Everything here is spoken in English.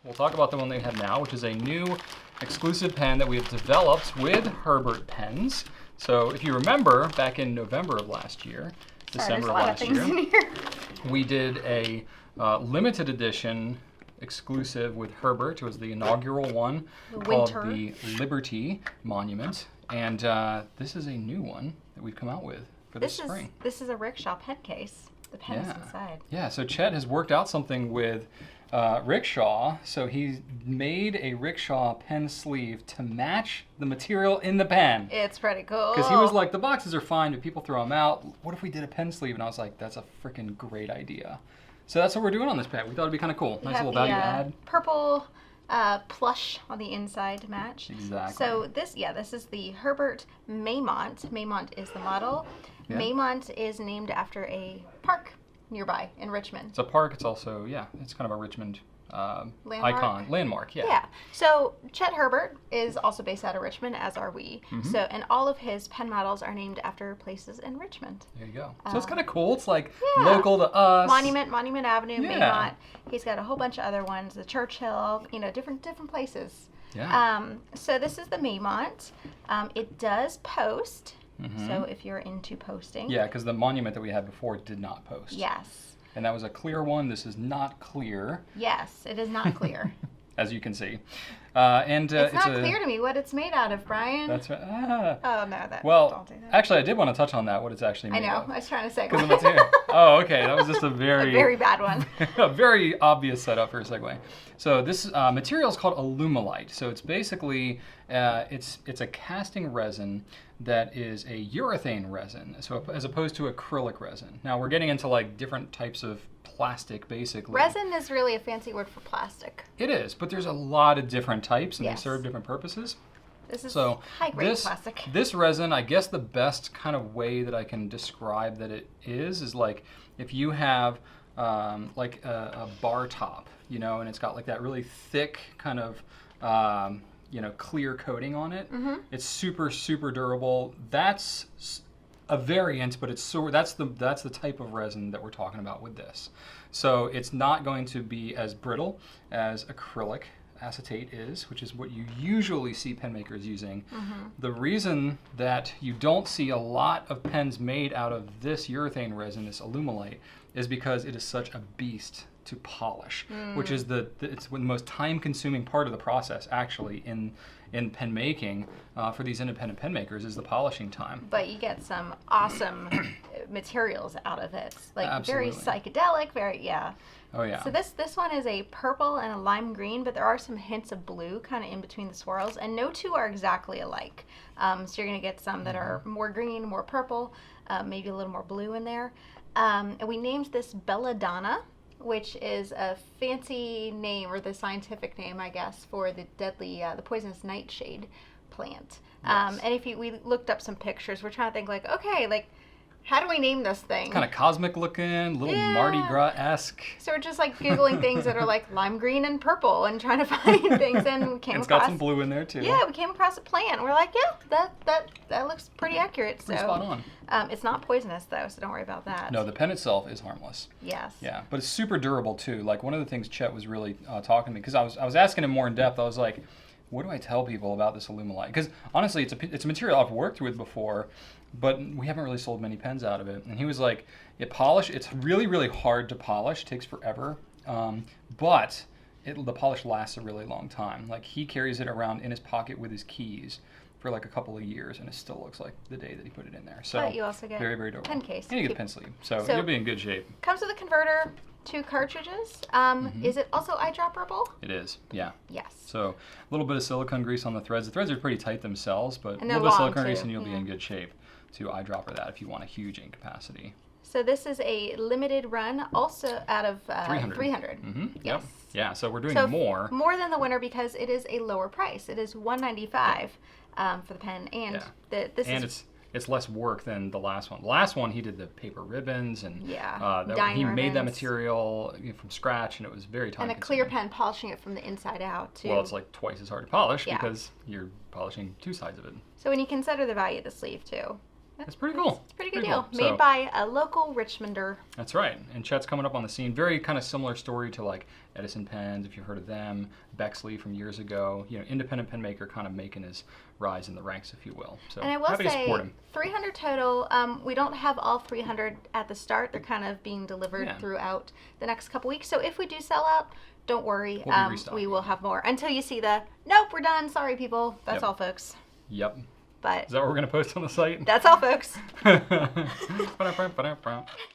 We'll talk about the one that we have now, which is a new exclusive pen that we have developed with Herbert pens. So if you remember, back in November of last year, December of last year, we did a limited edition exclusive with Herbert. It was the inaugural one called the Liberty Monument. And this is a new one that we've come out with for this spring. This is a rickshaw pen case. The pen is inside. Yeah, so Chet has worked out something with rickshaw. So he made a rickshaw pen sleeve to match the material in the pen. It's pretty cool. Because he was like, the boxes are fine, but people throw them out. What if we did a pen sleeve? And I was like, that's a freaking great idea. So that's what we're doing on this pen. We thought it'd be kind of cool. Nice little value add. Purple plush on the inside to match. Exactly. So this is the Herbert Maymont. Maymont is the model. Yeah. Maymont is named after a park nearby in Richmond. It's a park. It's also, it's kind of a Richmond landmark. Yeah. So Chet Herbert is also based out of Richmond, as are we. So, and all of his pen models are named after places in Richmond. There you go. So it's kind of cool. It's like local to us. Monument Avenue, Maymont. He's got a whole bunch of other ones. The Churchill, different places. Yeah. So this is the Maymont. It does post. So if you're into posting. Yeah, because the Monument that we had before did not post. Yes. And that was a clear one. This is not clear. Yes, it is not clear. As you can see. It's not clear to me what it's made out of, Brian. That's right. Oh, no. Don't do that. Actually, I did want to touch on that, what it's actually made of. I know. I was trying to segue. Because of material. Oh, okay. That was just a very bad one. A very obvious setup for a segue. So this material is called Alumilite. So it's basically, it's a casting resin that is a urethane resin, so as opposed to acrylic resin. Now we're getting into like different types of plastic, basically. Resin is really a fancy word for plastic. It is, but there's a lot of different types, and they serve different purposes. This is high-grade plastic. This resin, I guess the best kind of way that I can describe that it is like if you have like a bar top, and it's got like that really thick kind of clear coating on it. It's super, super durable. That's a variant, but that's the type of resin that we're talking about with this. So it's not going to be as brittle as acrylic acetate is, which is what you usually see pen makers using. The reason that you don't see a lot of pens made out of this urethane resin, this Alumilite, is because it is such a beast to polish, which is it's the most time-consuming part of the process, actually, in pen making for these independent pen makers, is the polishing time. But you get some awesome materials out of it, like Absolutely. very psychedelic, Oh yeah. So this one is a purple and a lime green, but there are some hints of blue kind of in between the swirls, and no two are exactly alike. So you're going to get some that are more green, more purple, maybe a little more blue in there. And we named this Belladonna, which is a fancy name, or the scientific name, I guess, for the deadly, the poisonous nightshade plant. Yes. And we looked up some pictures, we're trying to think like, okay, like, how do we name this thing? It's kind of cosmic looking, little Mardi Gras-esque. So we're just like Googling things that are like lime green and purple and trying to find things, and we came across. It's got some blue in there too. Yeah, we came across a plant. We're like, yeah, that looks pretty accurate. Pretty spot on. It's not poisonous though, so don't worry about that. No, the pen itself is harmless. Yes. Yeah, but it's super durable too. Like one of the things Chet was really talking to me, because I was asking him more in depth. I was like, what do I tell people about this Alumilite? Because honestly, it's a material I've worked with before, but we haven't really sold many pens out of it. And he was like, it's really, really hard to polish, takes forever, but the polish lasts a really long time. Like he carries it around in his pocket with his keys for like a couple of years, and it still looks like the day that he put it in there. So but you also get very, very durable. Pen case. And you get the pen sleeve, so you'll be in good shape. Comes with a converter, 2 cartridges. Is it also eyedropperable? It is, yeah. Yes. So a little bit of silicone grease on the threads. The threads are pretty tight themselves, but a little bit of silicone grease and you'll be in good shape to eyedropper that if you want a huge ink capacity. So this is a limited run, also out of 300. Yes. Yep. Yeah, so we're doing more. More than the winner because it is a lower price. It is $195 for the pen, and it's less work than the last one. The last one, he did the paper ribbons, and he made that material from scratch, and it was very time-consuming. And a clear pen, polishing it from the inside out, too. Well, it's like twice as hard to polish because you're polishing 2 sides of it. So when you consider the value of the sleeve, too, It's pretty cool. It's a pretty good Pretty deal. cool. Made So- by a local Richmonder. That's right. And Chet's coming up on the scene. Very kind of similar story to like Edison Pens, if you've heard of them, Bexley from years ago. You know, independent pen maker kind of making his rise in the ranks, if you will. So And I will happy to say, support him. 300 total. We don't have all 300 at the start. They're kind of being delivered Yeah. throughout the next couple weeks. So if we do sell out, don't worry. We'll be restocking. We will have more until you see the, nope, we're done. Sorry, people. That's Yep. all, folks. Yep. But Is that what we're going to post on the site? that's all, folks. Ba-da-ba-ba-da-ba.